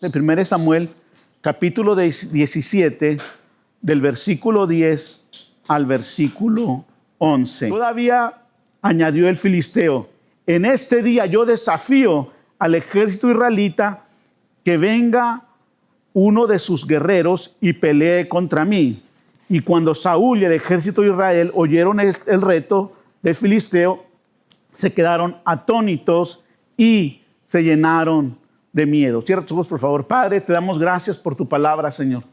De 1 Samuel, capítulo 17, del versículo 10 al versículo 11. Todavía añadió el filisteo: en este día yo desafío al ejército israelita que venga uno de sus guerreros y pelee contra mí. Y cuando Saúl y el ejército de Israel oyeron el reto del filisteo, se quedaron atónitos y se llenaron de miedo. Cierra tus ojos, por favor. Padre, te damos gracias por tu palabra, Señor.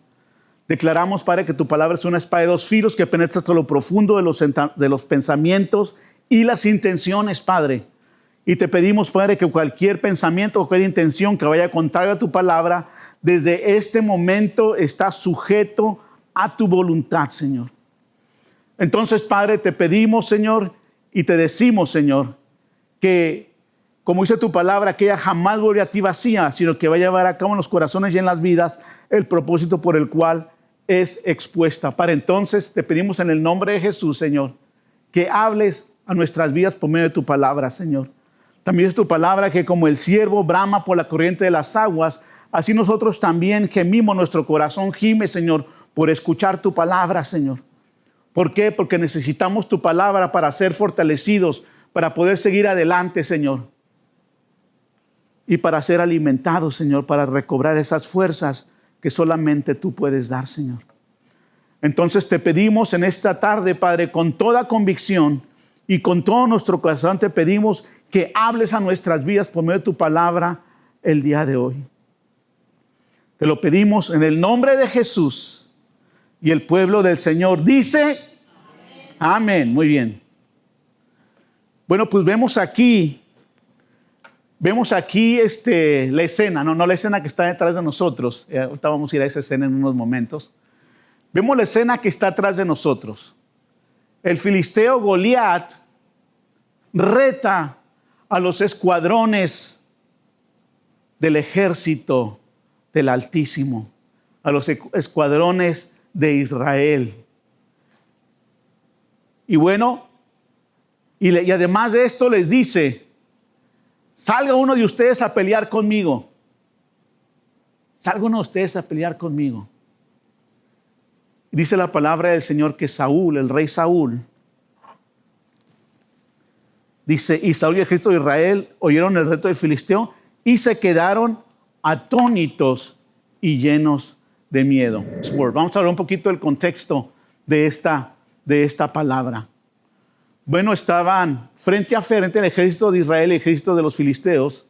Declaramos, Padre, que tu palabra es una espada de dos filos que penetra hasta lo profundo de los pensamientos y las intenciones, Padre. Y te pedimos, Padre, que cualquier pensamiento, cualquier intención que vaya contrario a tu palabra, desde este momento está sujeto a tu voluntad, Señor. Entonces, Padre, te pedimos, Señor, y te decimos, Señor, que, como dice tu palabra, que ella jamás vuelve a ti vacía, sino que va a llevar a cabo en los corazones y en las vidas el propósito por el cual es expuesta. Para entonces te pedimos en el nombre de Jesús, Señor, que hables a nuestras vidas por medio de tu palabra, Señor. También es tu palabra que como el ciervo brama por la corriente de las aguas, así nosotros también gemimos, nuestro corazón gime, Señor, por escuchar tu palabra, Señor. ¿Por qué? Porque necesitamos tu palabra para ser fortalecidos, para poder seguir adelante, Señor. Y para ser alimentados, Señor, para recobrar esas fuerzas que solamente tú puedes dar, Señor. Entonces te pedimos en esta tarde, Padre, con toda convicción y con todo nuestro corazón, te pedimos que hables a nuestras vidas por medio de tu palabra el día de hoy. Te lo pedimos en el nombre de Jesús. Y el pueblo del Señor dice, amén. Amén. Muy bien. Bueno, pues vemos aquí la escena, no la escena que está detrás de nosotros. Ahorita vamos a ir a esa escena en unos momentos. Vemos la escena que está atrás de nosotros. El filisteo Goliat reta a los escuadrones del ejército del Altísimo, a los escuadrones de Israel. Y bueno, y además de esto les dice: salga uno de ustedes a pelear conmigo. Salga uno de ustedes a pelear conmigo. Dice la palabra del Señor que Saúl, el rey Saúl, dice, y Saúl y el ejército de Israel oyeron el reto del filisteo y se quedaron atónitos y llenos de miedo. Vamos a hablar un poquito del contexto de esta palabra. Bueno, estaban frente a frente el ejército de Israel y el ejército de los filisteos.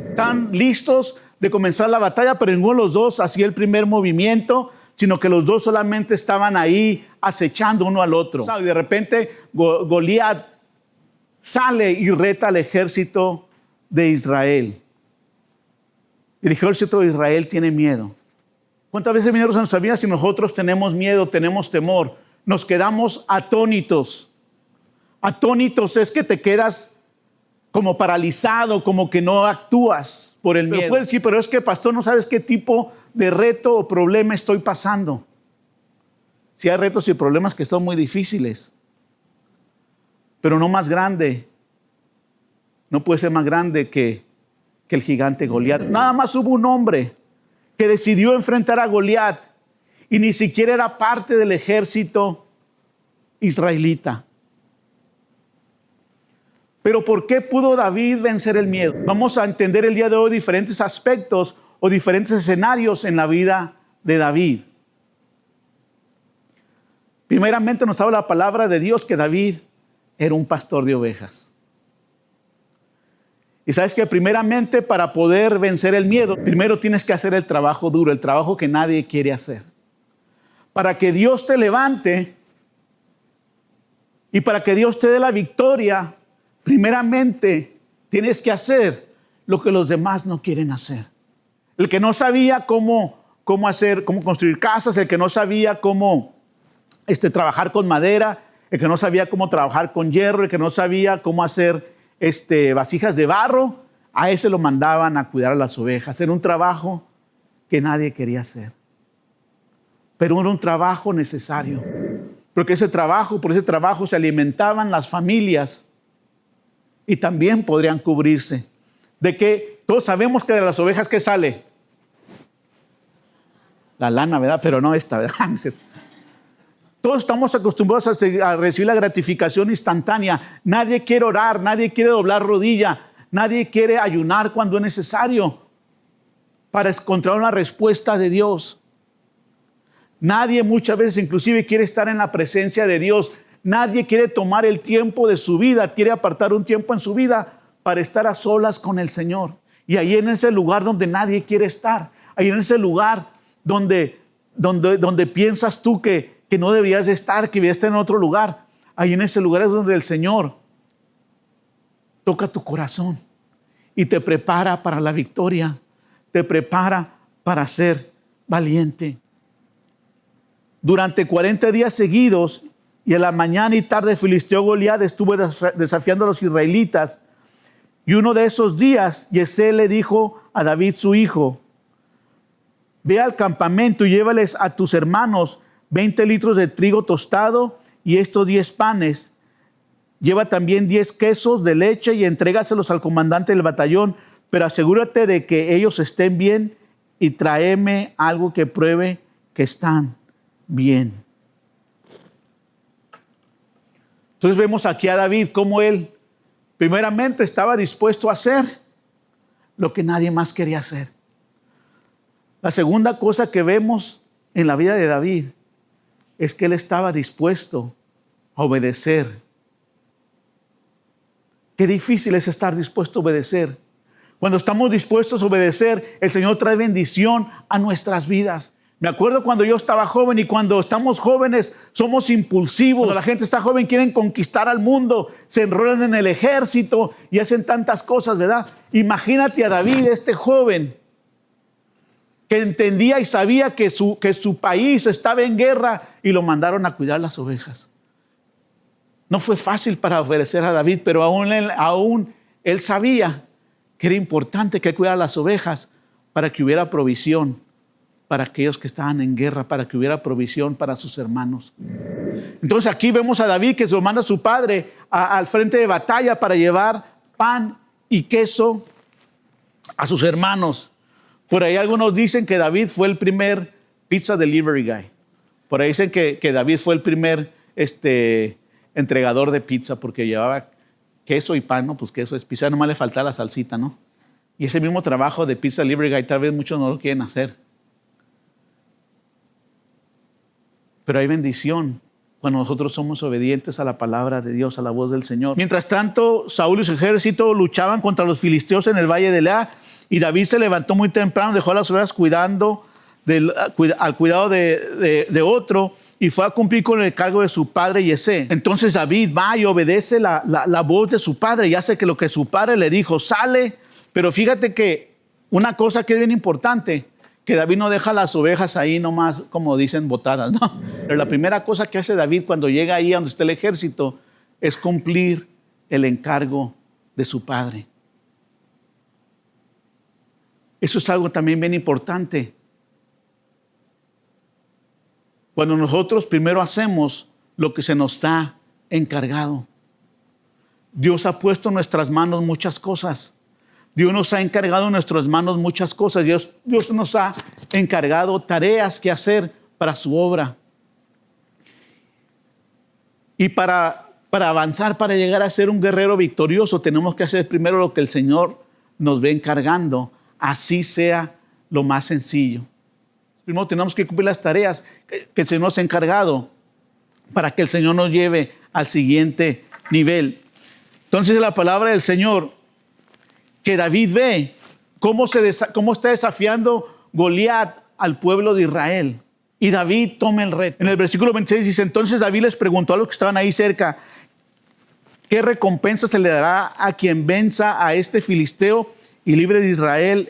Están listos de comenzar la batalla, pero ninguno de los dos hacía el primer movimiento, sino que los dos solamente estaban ahí acechando uno al otro. Y de repente Goliat sale y reta al ejército de Israel. El ejército de Israel tiene miedo. ¿Cuántas veces vinieron a nuestra vida si nosotros tenemos miedo, tenemos temor? Nos quedamos atónitos. Atónitos es que te quedas como paralizado, como que no actúas por el miedo. Puedes decir, pero es que, pastor, no sabes qué tipo de reto o problema estoy pasando. Sí hay retos y problemas que son muy difíciles, pero no más grande. No puede ser más grande que el gigante Goliat. Nada más hubo un hombre que decidió enfrentar a Goliat y ni siquiera era parte del ejército israelita. Pero ¿por qué pudo David vencer el miedo? Vamos a entender el día de hoy diferentes aspectos o diferentes escenarios en la vida de David. Primeramente nos habla la palabra de Dios que David era un pastor de ovejas. Y sabes que primeramente para poder vencer el miedo, primero tienes que hacer el trabajo duro, el trabajo que nadie quiere hacer. Para que Dios te levante y para que Dios te dé la victoria, primeramente tienes que hacer lo que los demás no quieren hacer. El que no sabía cómo construir casas, el que no sabía cómo trabajar con madera, el que no sabía cómo trabajar con hierro, el que no sabía cómo hacer vasijas de barro, a ese lo mandaban a cuidar a las ovejas. Era un trabajo que nadie quería hacer, pero era un trabajo necesario, porque por ese trabajo se alimentaban las familias y también podrían cubrirse. De que todos sabemos que de las ovejas, ¿qué sale? la lana, ¿verdad? Pero no esta, ¿verdad? Todos estamos acostumbrados a recibir la gratificación instantánea. Nadie quiere orar, nadie quiere doblar rodilla, nadie quiere ayunar cuando es necesario para encontrar una respuesta de Dios. Nadie muchas veces inclusive quiere estar en la presencia de Dios. Nadie quiere tomar el tiempo de su vida, quiere apartar un tiempo en su vida para estar a solas con el Señor. Y ahí en ese lugar donde nadie quiere estar, ahí en ese lugar donde piensas tú que no deberías de estar, que deberías estar en otro lugar, ahí en ese lugar es donde el Señor toca tu corazón y te prepara para la victoria, te prepara para ser valiente. Durante 40 días seguidos, y en la mañana y tarde, Filisteo Goliat estuvo desafiando a los israelitas. Y uno de esos días, Yesé le dijo a David, su hijo: ve al campamento y llévales a tus hermanos 20 litros de trigo tostado y estos 10 panes. Lleva también 10 quesos de leche y entrégaselos al comandante del batallón, pero asegúrate de que ellos estén bien y tráeme algo que pruebe que están bien. Entonces vemos aquí a David cómo él primeramente estaba dispuesto a hacer lo que nadie más quería hacer. La segunda cosa que vemos en la vida de David es que él estaba dispuesto a obedecer. Qué difícil es estar dispuesto a obedecer. Cuando estamos dispuestos a obedecer, el Señor trae bendición a nuestras vidas. Me acuerdo cuando yo estaba joven, y cuando estamos jóvenes somos impulsivos. Cuando la gente está joven quieren conquistar al mundo, se enrolan en el ejército y hacen tantas cosas, ¿verdad? Imagínate a David, este joven que entendía y sabía que su país estaba en guerra y lo mandaron a cuidar las ovejas. No fue fácil para obedecer a David, pero aún él sabía que era importante que cuidara las ovejas para que hubiera provisión para aquellos que estaban en guerra, para que hubiera provisión para sus hermanos. Entonces aquí vemos a David que se lo manda a su padre al frente de batalla para llevar pan y queso a sus hermanos. Por ahí algunos dicen que David fue el primer pizza delivery guy. Por ahí dicen que David fue el primer entregador de pizza porque llevaba queso y pan, ¿no? Pues queso es pizza, nomás le faltaba la salsita, ¿no? Y ese mismo trabajo de pizza delivery guy tal vez muchos no lo quieren hacer. Pero hay bendición cuando nosotros somos obedientes a la palabra de Dios, a la voz del Señor. Mientras tanto, Saúl y su ejército luchaban contra los filisteos en el valle de Lea, y David se levantó muy temprano, dejó a las ovejas al cuidado de otro, y fue a cumplir con el cargo de su padre Yesé. Entonces David va y obedece la voz de su padre y hace que lo que su padre le dijo, sale. Pero fíjate que una cosa que es bien importante, que David no deja las ovejas ahí nomás, como dicen, botadas, no. Pero la primera cosa que hace David cuando llega ahí donde está el ejército es cumplir el encargo de su padre. Eso es algo también bien importante. Cuando nosotros primero hacemos lo que se nos ha encargado. Dios ha puesto en nuestras manos muchas cosas. Dios nos ha encargado en nuestras manos muchas cosas. Dios nos ha encargado tareas que hacer para su obra. Y para avanzar, para llegar a ser un guerrero victorioso, tenemos que hacer primero lo que el Señor nos ve encargando, así sea lo más sencillo. Primero tenemos que cumplir las tareas que el Señor nos ha encargado para que el Señor nos lleve al siguiente nivel. Entonces la palabra del Señor, que David ve cómo está desafiando Goliat al pueblo de Israel. Y David toma el reto. En el versículo 26 dice, entonces David les preguntó a los que estaban ahí cerca, ¿qué recompensa se le dará a quien venza a este filisteo y libre de Israel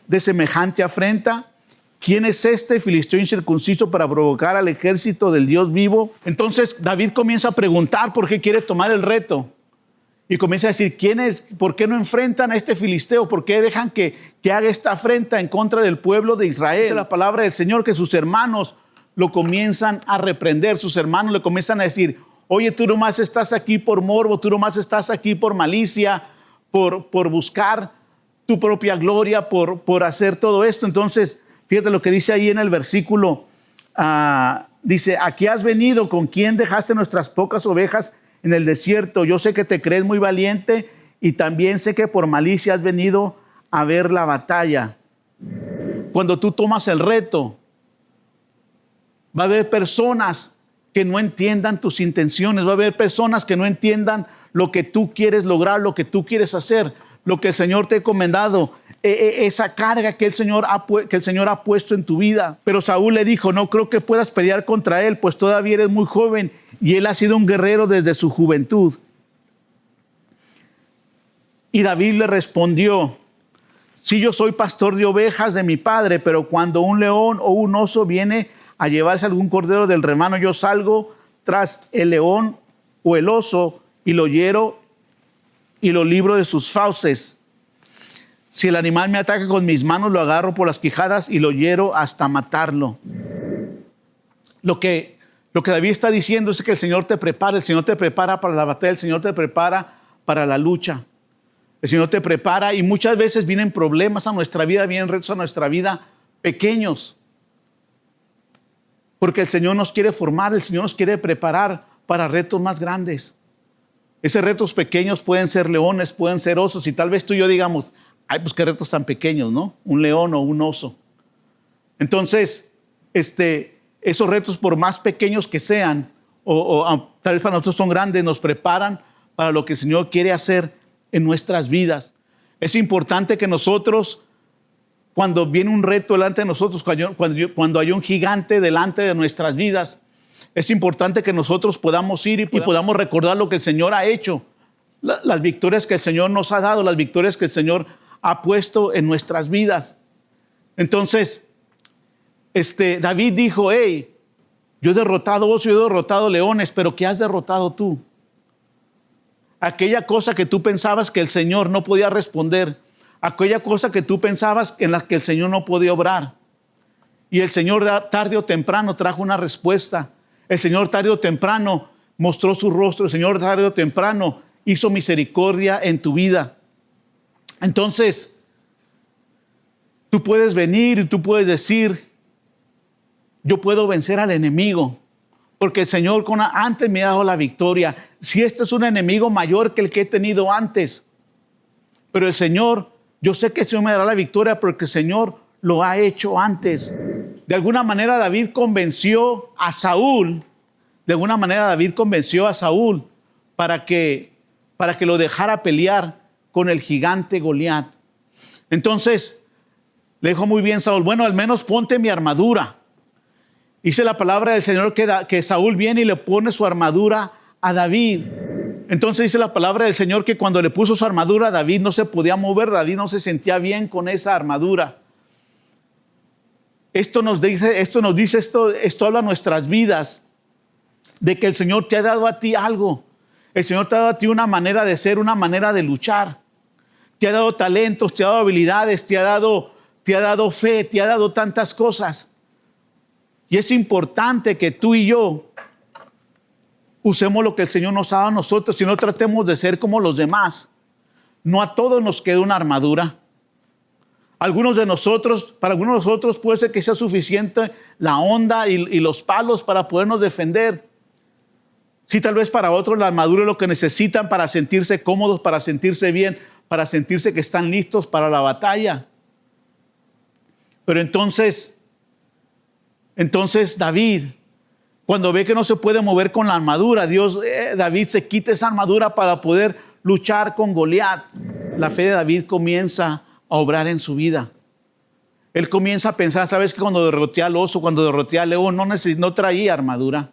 de semejante afrenta? ¿Quién es este filisteo incircunciso para provocar al ejército del Dios vivo? Entonces David comienza a preguntar por qué quiere tomar el reto. Y comienza a decir, ¿quién es? ¿Por qué no enfrentan a este filisteo? ¿Por qué dejan que haga esta afrenta en contra del pueblo de Israel? Dice la palabra del Señor que sus hermanos lo comienzan a reprender. Sus hermanos le comienzan a decir, oye, tú nomás estás aquí por morbo, tú nomás estás aquí por malicia, por buscar tu propia gloria, por hacer todo esto. Entonces Fíjate lo que dice ahí en el versículo. Dice, aquí has venido, ¿con quién dejaste nuestras pocas ovejas en el desierto? Yo sé que te crees muy valiente y también sé que por malicia has venido a ver la batalla. Cuando tú tomas el reto, va a haber personas que no entiendan tus intenciones, va a haber personas que no entiendan lo que tú quieres lograr, lo que tú quieres hacer, lo que el Señor te ha encomendado, esa carga que el Señor ha puesto en tu vida. Pero Saúl le dijo, no creo que puedas pelear contra él, pues todavía eres muy joven y él ha sido un guerrero desde su juventud. Y David le respondió, sí, yo soy pastor de ovejas de mi padre, pero cuando un león o un oso viene a llevarse algún cordero del rebaño, yo salgo tras el león o el oso y lo hiero y lo libro de sus fauces. Si el animal me ataca con mis manos, lo agarro por las quijadas y lo hiero hasta matarlo. Lo que David está diciendo es que el Señor te prepara para la batalla, el Señor te prepara para la lucha. El Señor te prepara y muchas veces vienen problemas a nuestra vida, vienen retos a nuestra vida pequeños. Porque el Señor nos quiere formar, el Señor nos quiere preparar para retos más grandes. Esos retos pequeños pueden ser leones, pueden ser osos y tal vez tú y yo digamos, ay, pues qué retos tan pequeños, ¿no? Un león o un oso. Entonces, esos retos por más pequeños que sean, o tal vez para nosotros son grandes, nos preparan para lo que el Señor quiere hacer en nuestras vidas. Es importante que nosotros, cuando viene un reto delante de nosotros, cuando hay un gigante delante de nuestras vidas, es importante que nosotros podamos ir y podamos recordar lo que el Señor ha hecho, las victorias que el Señor nos ha dado, las victorias que el Señor ha puesto en nuestras vidas. Entonces, David dijo, hey, yo he derrotado osos, yo he derrotado leones, pero ¿qué has derrotado tú? Aquella cosa que tú pensabas que el Señor no podía responder, aquella cosa que tú pensabas en la que el Señor no podía obrar. Y el Señor tarde o temprano trajo una respuesta. El Señor tarde o temprano mostró su rostro. El Señor tarde o temprano hizo misericordia en tu vida. Entonces, tú puedes venir y tú puedes decir, yo puedo vencer al enemigo, porque el Señor antes me ha dado la victoria. Si este es un enemigo mayor que el que he tenido antes, pero el Señor, yo sé que el Señor me dará la victoria porque el Señor lo ha hecho antes. De alguna manera David convenció a Saúl, para que lo dejara pelear con el gigante Goliat. Entonces le dijo muy bien Saúl, bueno, al menos ponte mi armadura. Dice la palabra del Señor que Saúl viene y le pone su armadura a David. Entonces dice la palabra del Señor que cuando le puso su armadura, David no se podía mover, David no se sentía bien con esa armadura. Esto habla a nuestras vidas, de que el Señor te ha dado a ti algo. El Señor te ha dado a ti una manera de ser, una manera de luchar. Te ha dado talentos, te ha dado habilidades, te ha dado fe, te ha dado tantas cosas. Y es importante que tú y yo usemos lo que el Señor nos ha dado a nosotros y no tratemos de ser como los demás. No a todos nos queda una armadura. Para algunos de nosotros puede ser que sea suficiente la honda y los palos para podernos defender. Sí, tal vez para otros la armadura es lo que necesitan para sentirse cómodos, para sentirse bien, para sentirse que están listos para la batalla. Pero entonces David, cuando ve que no se puede mover con la armadura, David se quita esa armadura para poder luchar con Goliat. La fe de David comienza a obrar en su vida. Él comienza a pensar, ¿sabes que cuando derroté al oso, cuando derroté al león, no traía armadura?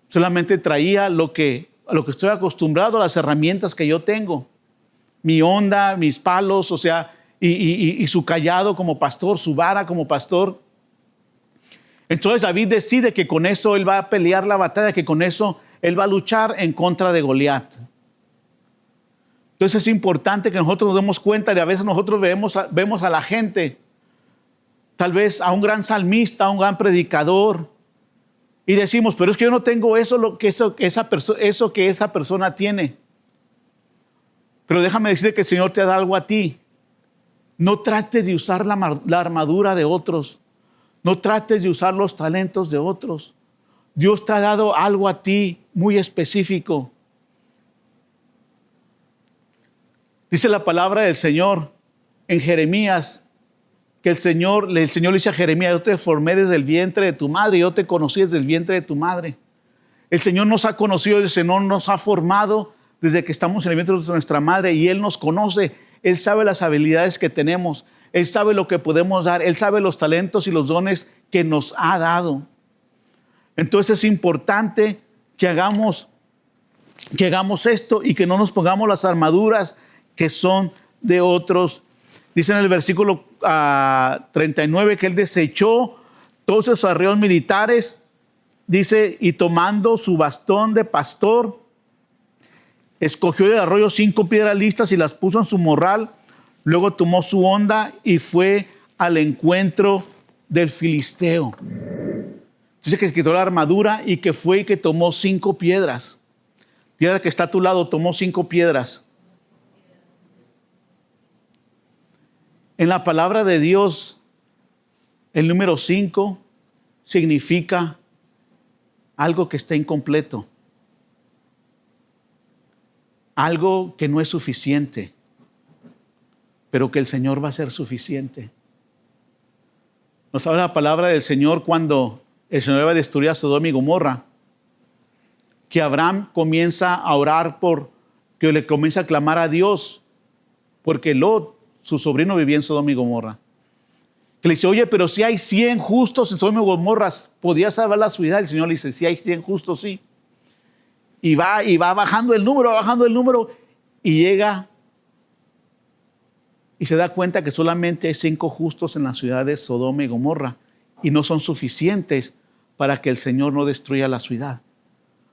Solamente traía a lo que estoy acostumbrado, las herramientas que yo tengo. Mi honda, mis palos, y su cayado como pastor, su vara como pastor. Entonces David decide que con eso él va a pelear la batalla, que con eso él va a luchar en contra de Goliat. Entonces es importante que nosotros nos demos cuenta de a veces nosotros vemos a la gente, tal vez a un gran salmista, a un gran predicador, y decimos, pero es que yo no tengo eso que esa persona tiene. Pero déjame decirte que el Señor te da algo a ti. No trates de usar la armadura de otros. No trates de usar los talentos de otros. Dios te ha dado algo a ti muy específico. Dice la palabra del Señor en Jeremías, que el Señor le dice a Jeremías: yo te formé desde el vientre de tu madre, yo te conocí desde el vientre de tu madre. El Señor nos ha conocido, el Señor nos ha formado desde que estamos en el vientre de nuestra madre, y Él nos conoce. Él sabe las habilidades que tenemos, Él sabe lo que podemos dar, Él sabe los talentos y los dones que nos ha dado. Entonces es importante que hagamos esto y que no nos pongamos las armaduras que son de otros. Dice en el versículo 39 que Él desechó todos esos arreos militares, dice, y tomando su bastón de pastor, escogió del arroyo 5 piedras listas y las puso en su morral. Luego tomó su honda y fue al encuentro del filisteo. Dice que quitó la armadura y que fue y que tomó 5 piedras. Tierra que está a tu lado, tomó 5 piedras. En la palabra de Dios, el número 5 significa algo que está incompleto. Algo que no es suficiente, pero que el Señor va a ser suficiente. Nos habla la palabra del Señor cuando el Señor iba a destruir a Sodoma y Gomorra, que Abraham comienza a orar que le comienza a clamar a Dios, porque Lot, su sobrino, vivía en Sodoma y Gomorra. Que le dice: oye, pero si hay 100 justos en Sodoma y Gomorra, ¿podías salvar la ciudad? El Señor le dice: si hay 100 justos, sí. Y va bajando el número, y llega y se da cuenta que solamente hay 5 justos en la ciudad de Sodoma y Gomorra, y no son suficientes para que el Señor no destruya la ciudad.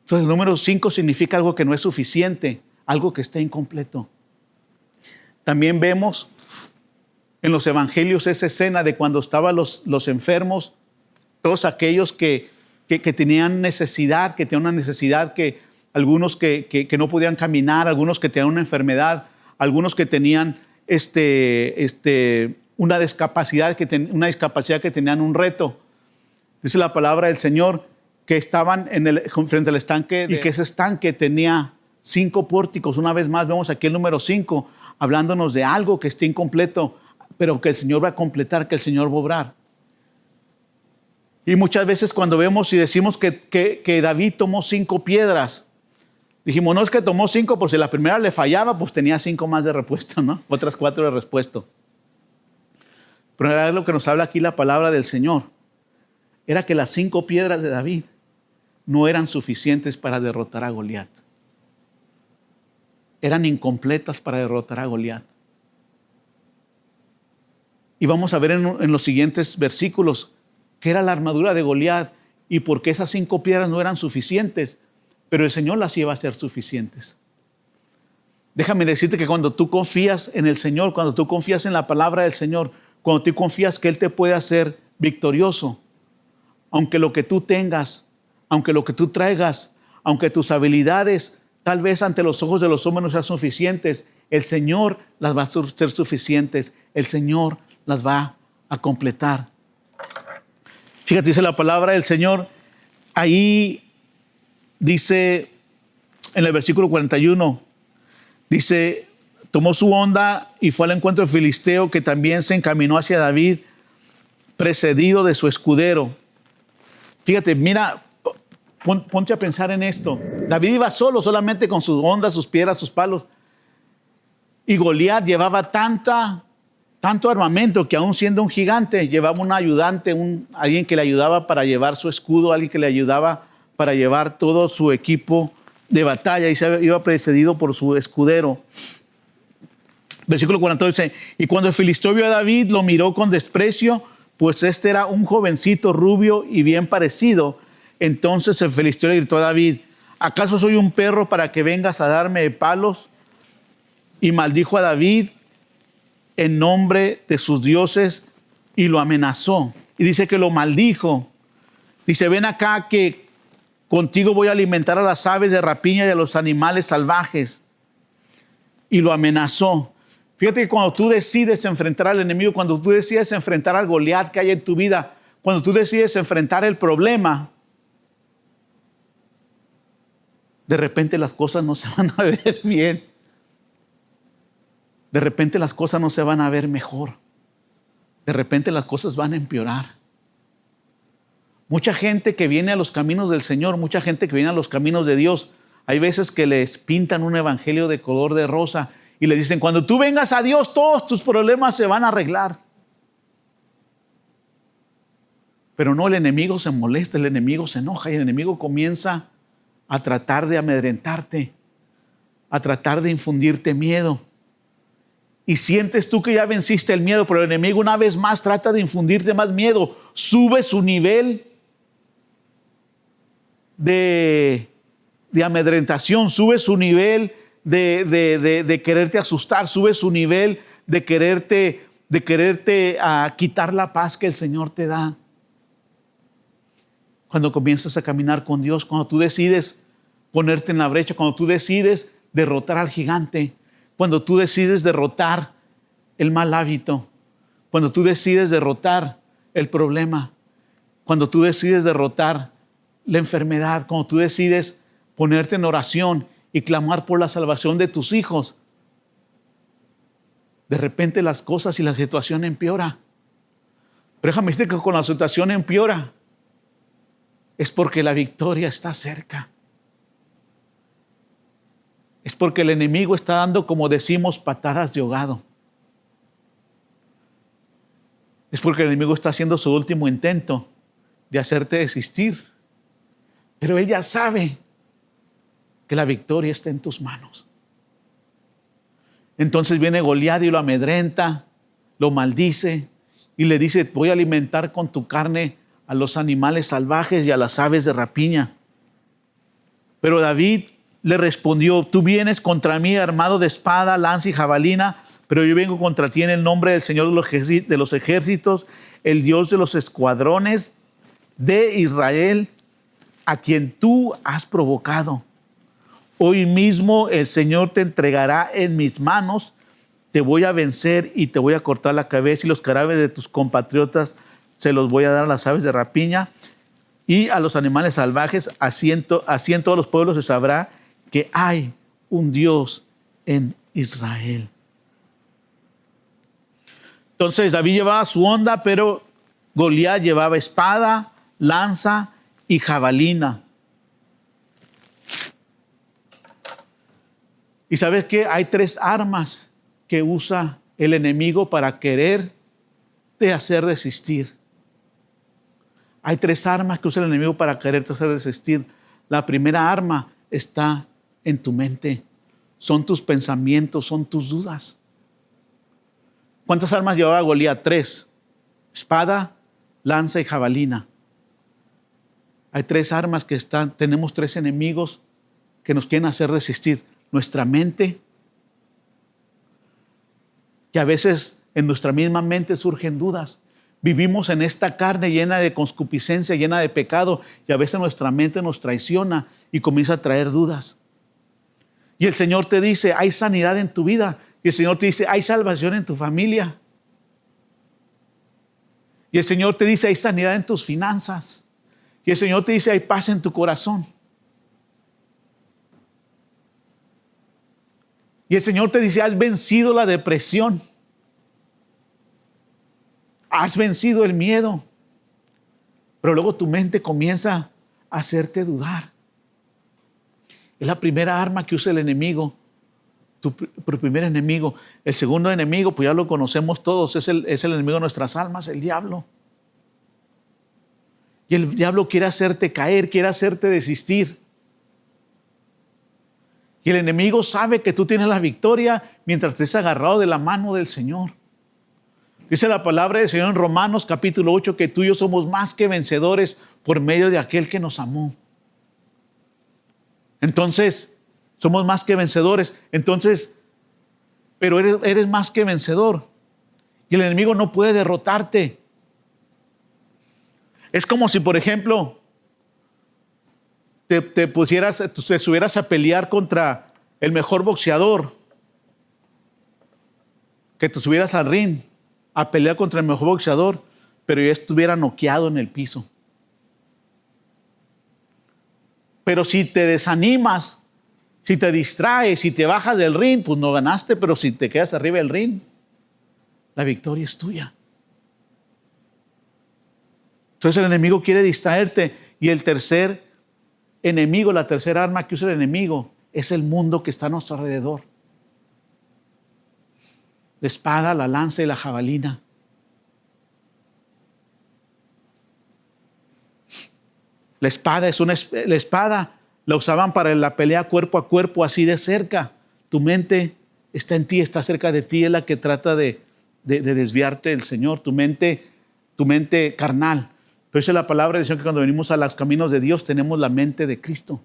Entonces el número 5 significa algo que no es suficiente, algo que está incompleto. También vemos en los evangelios esa escena de cuando estaban los enfermos, todos aquellos que tenían necesidad, que tenían una necesidad, que algunos que no podían caminar, algunos que tenían una enfermedad, algunos que tenían una discapacidad, que tenían un reto. Dice la palabra del Señor que estaban frente al estanque y que ese estanque tenía 5 pórticos. Una vez más vemos aquí el número 5, hablándonos de algo que está incompleto, pero que el Señor va a completar, que el Señor va a obrar. Y muchas veces cuando vemos y decimos que David tomó 5 piedras, dijimos: no es que tomó 5, por si la primera le fallaba, pues tenía 5 más de repuesto, ¿no? Otras 4 de repuesto. Pero era lo que nos habla aquí la palabra del Señor. Era que las 5 piedras de David no eran suficientes para derrotar a Goliat. Eran incompletas para derrotar a Goliat. Y vamos a ver en los siguientes versículos qué era la armadura de Goliat y por qué esas 5 piedras no eran suficientes, pero el Señor las iba a hacer suficientes. Déjame decirte que cuando tú confías en el Señor, cuando tú confías en la palabra del Señor, cuando tú confías que Él te puede hacer victorioso, aunque lo que tú tengas, aunque lo que tú traigas, aunque tus habilidades tal vez ante los ojos de los hombres no sean suficientes, el Señor las va a ser suficientes. El Señor las va a completar. Fíjate, dice la palabra del Señor, ahí dice en el versículo 41, dice: tomó su honda y fue al encuentro del filisteo, que también se encaminó hacia David, precedido de su escudero. Fíjate, mira, ponte a pensar en esto. David iba solo, solamente con sus hondas, sus piedras, sus palos. Y Goliat llevaba tanto armamento que, aún siendo un gigante, llevaba un ayudante, alguien que le ayudaba para llevar su escudo, alguien que le ayudaba para llevar todo su equipo de batalla, y se iba precedido por su escudero. Versículo 42 dice: y cuando el filisteo vio a David, lo miró con desprecio, pues este era un jovencito rubio y bien parecido. Entonces el filisteo le gritó a David: ¿acaso soy un perro para que vengas a darme palos? Y maldijo a David en nombre de sus dioses y lo amenazó. Y dice que lo maldijo. Dice: ven acá, que contigo voy a alimentar a las aves de rapiña y a los animales salvajes. Y lo amenazó. Fíjate que cuando tú decides enfrentar al enemigo, cuando tú decides enfrentar al Goliat que hay en tu vida, cuando tú decides enfrentar el problema, de repente las cosas no se van a ver bien. De repente las cosas no se van a ver mejor. De repente las cosas van a empeorar. Mucha gente que viene a los caminos del Señor, mucha gente que viene a los caminos de Dios, hay veces que les pintan un evangelio de color de rosa y les dicen, cuando tú vengas a Dios, todos tus problemas se van a arreglar. Pero no, el enemigo se molesta, el enemigo se enoja y el enemigo comienza a tratar de amedrentarte, a tratar de infundirte miedo. Y sientes tú que ya venciste el miedo, pero el enemigo una vez más trata de infundirte más miedo. Sube su nivel de amedrentación, sube su nivel de quererte asustar, sube su nivel de quererte quitar la paz que el Señor te da. Cuando comienzas a caminar con Dios, cuando tú decides ponerte en la brecha, cuando tú decides derrotar al gigante, cuando tú decides derrotar el mal hábito, cuando tú decides derrotar el problema, cuando tú decides derrotar la enfermedad, cuando tú decides ponerte en oración y clamar por la salvación de tus hijos, de repente las cosas y la situación empeora. Pero déjame decirte que con la situación empeora es porque la victoria está cerca. Es porque el enemigo está dando, como decimos, patadas de ahogado. Es porque el enemigo está haciendo su último intento de hacerte desistir. Pero él ya sabe que la victoria está en tus manos. Entonces viene Goliat y lo amedrenta, lo maldice y le dice, voy a alimentar con tu carne a los animales salvajes y a las aves de rapiña. Pero David le respondió, tú vienes contra mí armado de espada, lanza y jabalina, pero yo vengo contra ti en el nombre del Señor de los ejércitos, el Dios de los escuadrones de Israel, a quien tú has provocado. Hoy mismo el Señor te entregará en mis manos, te voy a vencer y te voy a cortar la cabeza y los cadáveres de tus compatriotas se los voy a dar a las aves de rapiña y a los animales salvajes, así en todos los pueblos se sabrá que hay un Dios en Israel. Entonces David llevaba su onda, pero Goliat llevaba espada, lanza y jabalina. ¿Y sabes qué? Hay 3 armas que usa el enemigo para quererte hacer desistir. Hay 3 armas que usa el enemigo para quererte hacer desistir. La primera arma está en tu mente. Son tus pensamientos, son tus dudas. ¿Cuántas armas llevaba Goliat? 3. Espada, lanza y jabalina. Hay 3 armas que están, tenemos 3 enemigos que nos quieren hacer resistir. Nuestra mente, que a veces en nuestra misma mente surgen dudas. Vivimos en esta carne llena de concupiscencia, llena de pecado, y a veces nuestra mente nos traiciona y comienza a traer dudas. Y el Señor te dice, hay sanidad en tu vida. Y el Señor te dice, hay salvación en tu familia. Y el Señor te dice, hay sanidad en tus finanzas. Y el Señor te dice, hay paz en tu corazón. Y el Señor te dice, has vencido la depresión. Has vencido el miedo. Pero luego tu mente comienza a hacerte dudar. Es la primera arma que usa el enemigo. Tu primer enemigo. El segundo enemigo, pues ya lo conocemos todos, es el enemigo de nuestras almas, el diablo. Y el diablo quiere hacerte caer, quiere hacerte desistir. Y el enemigo sabe que tú tienes la victoria mientras estés agarrado de la mano del Señor. Dice la palabra del Señor en Romanos capítulo 8 que tú y yo somos más que vencedores por medio de aquel que nos amó. Entonces, somos más que vencedores. Entonces, pero eres más que vencedor. Y el enemigo no puede derrotarte. Es como si, por ejemplo, te subieras a pelear contra el mejor boxeador. que te subieras al ring a pelear contra el mejor boxeador, pero ya estuviera noqueado en el piso. Pero si te desanimas, si te distraes, si te bajas del ring, pues no ganaste, pero si te quedas arriba del ring, la victoria es tuya. Entonces el enemigo quiere distraerte, y el tercer enemigo, la tercera arma que usa el enemigo es el mundo que está a nuestro alrededor. La espada, la lanza y la jabalina. La espada la usaban para la pelea cuerpo a cuerpo, así de cerca. Tu mente está en ti, está cerca de ti, es la que trata de desviarte del Señor, tu mente carnal. Pero esa es la palabra de Dios, que cuando venimos a los caminos de Dios tenemos la mente de Cristo.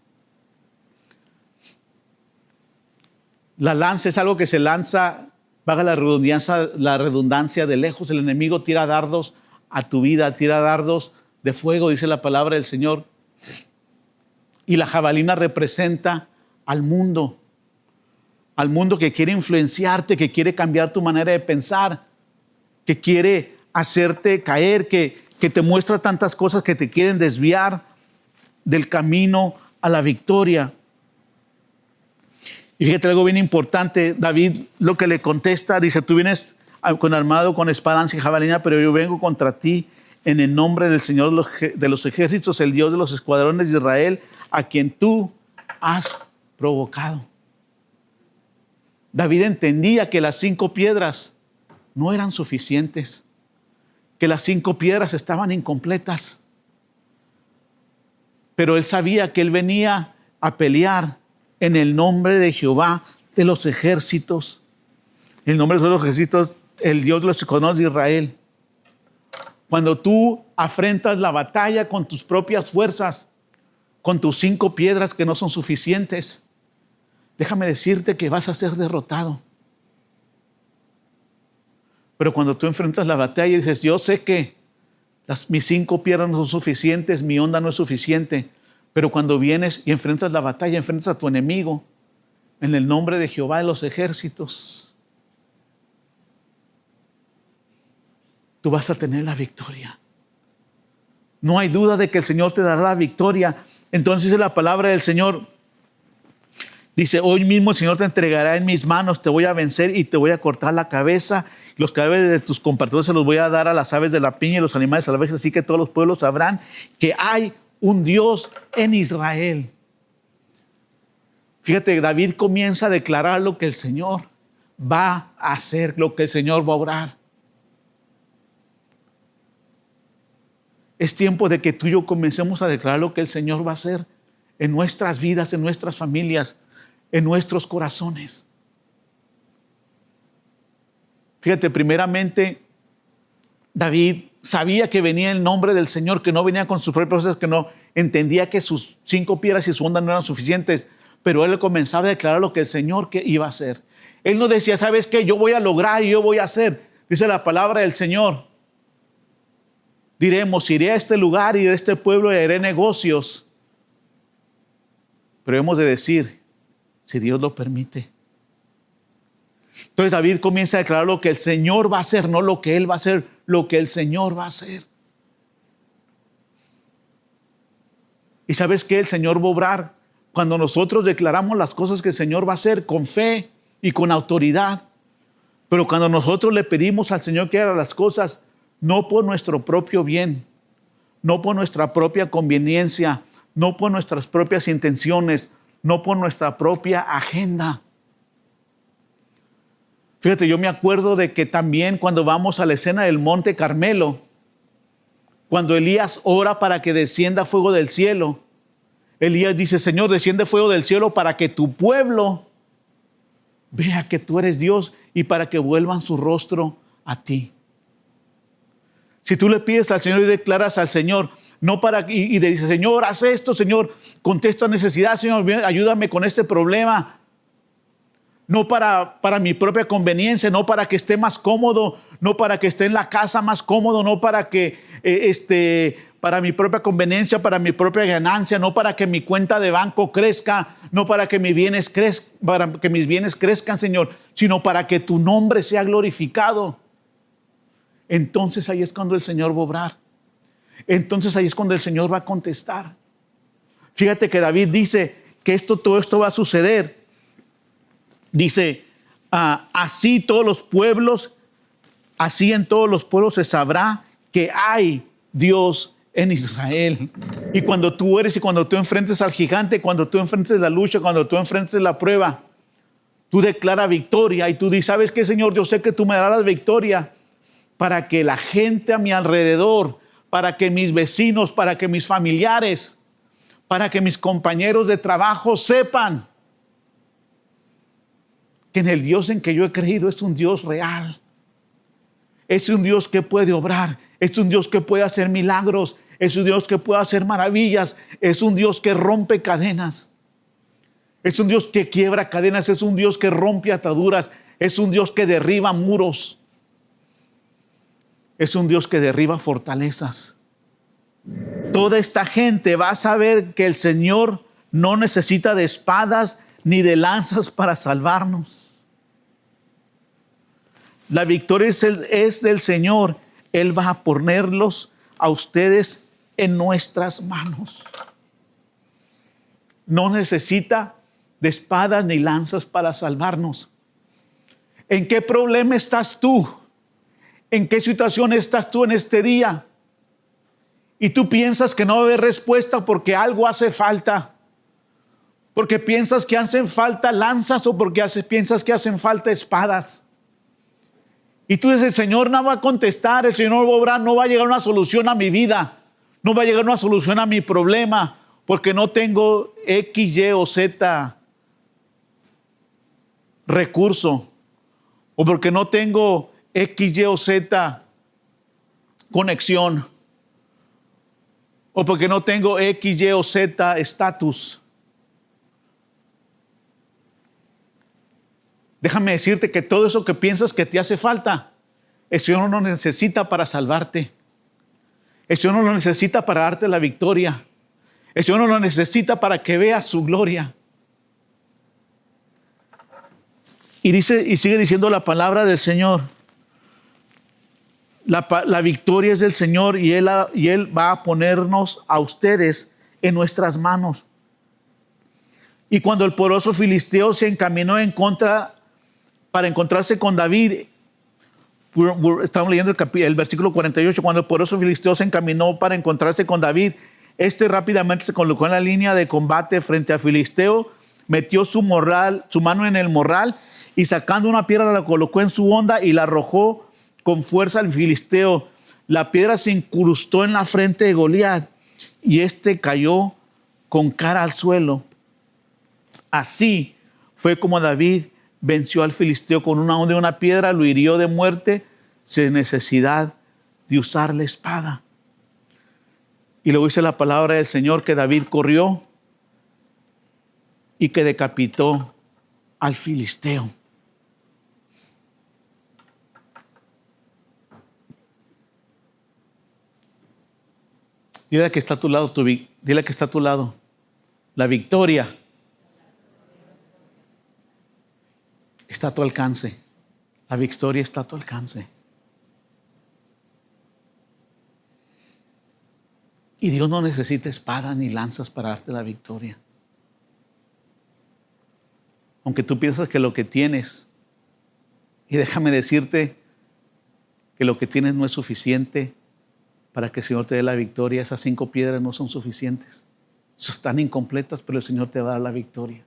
La lanza es algo que se lanza, vaga la redundancia, de lejos. El enemigo tira dardos a tu vida, tira dardos de fuego, dice la palabra del Señor. Y la jabalina representa al mundo que quiere influenciarte, que quiere cambiar tu manera de pensar, que quiere hacerte caer, que te muestra tantas cosas que te quieren desviar del camino a la victoria. Y fíjate algo bien importante, David lo que le contesta, dice: tú vienes armado con espada, lanza y jabalina, pero yo vengo contra ti en el nombre del Señor de los ejércitos, el Dios de los escuadrones de Israel, a quien tú has provocado. David entendía que las 5 piedras no eran suficientes, que las 5 piedras estaban incompletas. Pero él sabía que él venía a pelear en el nombre de Jehová de los ejércitos. El nombre de los ejércitos, el Dios de los escuadrones de Israel. Cuando tú afrentas la batalla con tus propias fuerzas, con tus 5 piedras que no son suficientes, déjame decirte que vas a ser derrotado. Pero cuando tú enfrentas la batalla y dices: yo sé que mis 5 piedras no son suficientes, mi onda no es suficiente, pero cuando vienes y enfrentas la batalla, enfrentas a tu enemigo en el nombre de Jehová de los ejércitos, tú vas a tener la victoria. No hay duda de que el Señor te dará la victoria. Entonces dice la palabra del Señor, dice: hoy mismo el Señor te entregará en mis manos, te voy a vencer y te voy a cortar la cabeza. Los cadáveres de tus compatriotas se los voy a dar a las aves de la piña y los animales salvajes, así que todos los pueblos sabrán que hay un Dios en Israel. Fíjate, David comienza a declarar lo que el Señor va a hacer, lo que el Señor va a obrar. Es tiempo de que tú y yo comencemos a declarar lo que el Señor va a hacer en nuestras vidas, en nuestras familias, en nuestros corazones. Fíjate, primeramente, David sabía que venía el nombre del Señor, que no venía con sus propias fuerzas, que no entendía que sus 5 piedras y su onda no eran suficientes, pero él comenzaba a declarar lo que el Señor iba a hacer. Él no decía: ¿sabes qué? Yo voy a lograr y yo voy a hacer. Dice la palabra del Señor. Diremos: iré a este lugar y a este pueblo y haré negocios. Pero hemos de decir: si Dios lo permite. Entonces David comienza a declarar lo que el Señor va a hacer, no lo que él va a hacer, lo que el Señor va a hacer. Y ¿sabes qué? El Señor va a obrar cuando nosotros declaramos las cosas que el Señor va a hacer con fe y con autoridad. Pero cuando nosotros le pedimos al Señor que haga las cosas, no por nuestro propio bien, no por nuestra propia conveniencia, no por nuestras propias intenciones, no por nuestra propia agenda. Fíjate, yo me acuerdo de que también cuando vamos a la escena del Monte Carmelo, cuando Elías ora para que descienda fuego del cielo, Elías dice: Señor, desciende fuego del cielo para que tu pueblo vea que tú eres Dios y para que vuelvan su rostro a ti. Si tú le pides al Señor y declaras al Señor, no para y le dices: Señor, haz esto, Señor, contesta necesidad, Señor, ayúdame con este problema. no para mi propia conveniencia, no para que esté más cómodo, no para que esté en la casa más cómodo, no para que para mi propia conveniencia, para mi propia ganancia, no para que mi cuenta de banco crezca, no para que mis bienes crezcan, Señor, sino para que tu nombre sea glorificado. Entonces ahí es cuando el Señor va a obrar. Entonces ahí es cuando el Señor va a contestar. Fíjate que David dice que todo esto va a suceder. Dice, así todos los pueblos, así en todos los pueblos se sabrá que hay Dios en Israel. Y cuando tú enfrentes al gigante, cuando tú enfrentes la lucha, cuando tú enfrentes la prueba, tú declaras victoria y tú dices, ¿sabes qué, Señor? Yo sé que tú me darás la victoria para que la gente a mi alrededor, para que mis vecinos, para que mis familiares, para que mis compañeros de trabajo sepan que en el Dios en que yo he creído es un Dios real. Es un Dios que puede obrar, es un Dios que puede hacer milagros, es un Dios que puede hacer maravillas, es un Dios que rompe cadenas, es un Dios que quiebra cadenas, es un Dios que rompe ataduras, es un Dios que derriba muros, es un Dios que derriba fortalezas. Toda esta gente va a saber que el Señor no necesita de espadas ni de lanzas para salvarnos. La victoria es del Señor. Él va a ponerlos a ustedes en nuestras manos. No necesita de espadas ni lanzas para salvarnos. ¿En qué problema estás tú? ¿En qué situación estás tú en este día? Y tú piensas que no va a haber respuesta porque algo hace falta. Porque piensas que hacen falta lanzas o porque piensas que hacen falta espadas. Y tú dices, el Señor no va a contestar, el Señor no va a obrar, no va a llegar una solución a mi vida, no va a llegar una solución a mi problema, porque no tengo X, Y o Z recurso, o porque no tengo X, Y o Z conexión, o porque no tengo X, Y o Z estatus. Déjame decirte que todo eso que piensas que te hace falta, el Señor no lo necesita para salvarte. El Señor no lo necesita para darte la victoria. El Señor no lo necesita para que veas su gloria. Y sigue diciendo la palabra del Señor. La victoria es del Señor y Él va a ponernos a ustedes en nuestras manos. Y cuando el poderoso filisteo se encaminó para encontrarse con David, estamos leyendo el versículo 48, cuando el poderoso filisteo se encaminó para encontrarse con David, rápidamente se colocó en la línea de combate frente al filisteo, metió su mano en el morral y sacando una piedra la colocó en su honda y la arrojó con fuerza al filisteo. La piedra se incrustó en la frente de Goliat y cayó con cara al suelo. Así fue como David venció al filisteo con una honda de una piedra, lo hirió de muerte sin necesidad de usar la espada. Y luego dice la palabra del Señor que David corrió y que decapitó al filisteo. Dile que está a tu lado, dile que está a tu lado. La victoria está a tu alcance. La victoria está a tu alcance. Y Dios no necesita espadas ni lanzas para darte la victoria. Aunque tú piensas que lo que tienes, y déjame decirte que lo que tienes no es suficiente para que el Señor te dé la victoria. Esas 5 piedras no son suficientes. Están incompletas, pero el Señor te va a dar la victoria.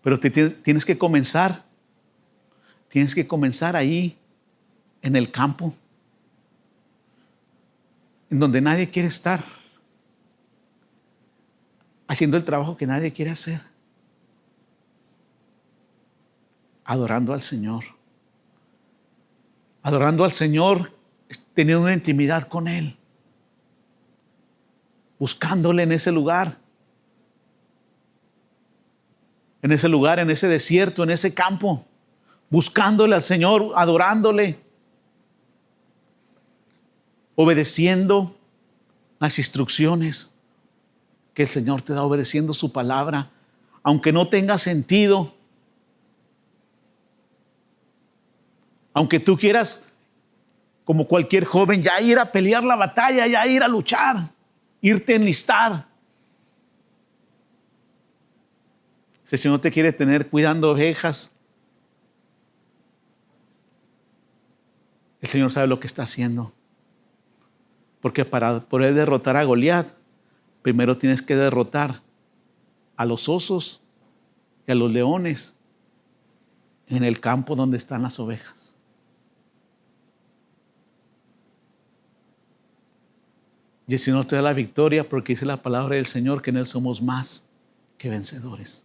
Pero tienes que comenzar. Tienes que comenzar ahí, en el campo, en donde nadie quiere estar, haciendo el trabajo que nadie quiere hacer, adorando al Señor. Adorando al Señor, teniendo una intimidad con Él, buscándole en ese lugar. en ese lugar, en ese desierto, en ese campo, buscándole al Señor, adorándole, obedeciendo las instrucciones que el Señor te da, obedeciendo su palabra, aunque no tenga sentido, aunque tú quieras, como cualquier joven, ya ir a pelear la batalla, ya ir a luchar, irte a enlistar. Si el Señor te quiere tener cuidando ovejas, el Señor sabe lo que está haciendo. Porque para poder derrotar a Goliat, primero tienes que derrotar a los osos y a los leones en el campo donde están las ovejas. Y el Señor te da la victoria porque dice la palabra del Señor que en Él somos más que vencedores.